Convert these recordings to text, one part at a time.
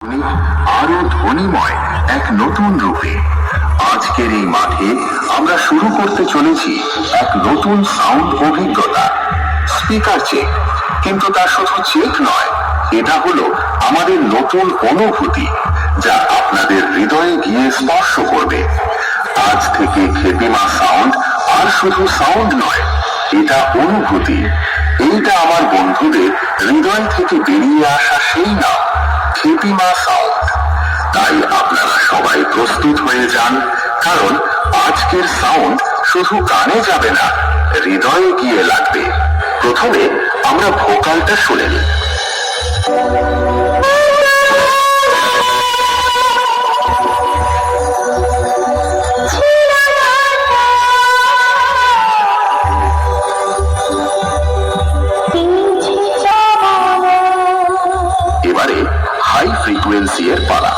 আরো ধ্বনিময় এক নতুন রূপে আজকের এই মাঠে আমরা শুরু করতে চলেছি এক নতুন সাউন্ড অভিজ্ঞতা। স্পিকার চেক, কিন্তু তা শুধু চেক নয়, এটা হলো আমাদের নতুন অনুভূতি যা আপনাদের হৃদয়ে গিয়ে স্পর্শ করবে। আজ থেকে খেপিমা সাউন্ড আর শুধু সাউন্ড নয়, এটা অনুভূতি। এইটা আমার বন্ধুদের হৃদয় থেকে বেরিয়ে আসা সেই নাম, খেপিমা সাউন্ড। তাই আপনারা সবাই প্রস্তুত হয়ে যান, কারণ আজকের সাউন্ড শুধু কানে যাবে না, হৃদয়ে গিয়ে লাগবে। প্রথমে আমরা ভোকালটা শুনে নিই। এবারে হাই ফ্রিকোয়েন্সি এর পালা।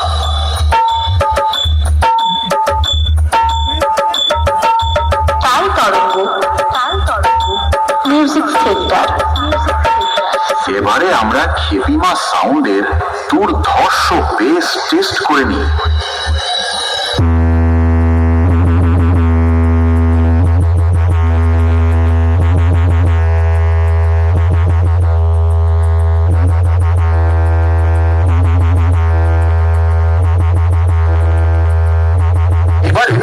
এবারে আমরা খেপিমা সাউন্ডের দুর্ধর্ষ বেস টেস্ট করে নিই। এবারে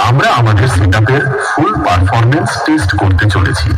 আমরা আমাদের সেটআপের ফুল পারফরম্যান্স টেস্ট করতে চলেছি।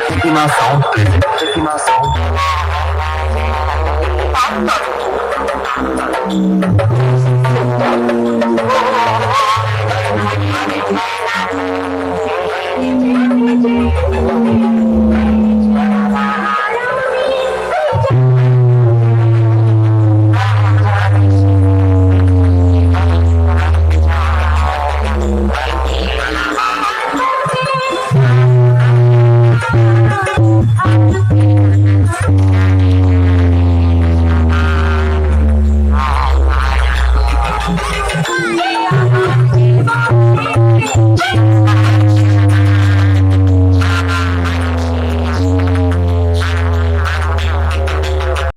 খেপিমা সাউন্ড প্রেজেন্ট। খেপিমা সাউন্ড।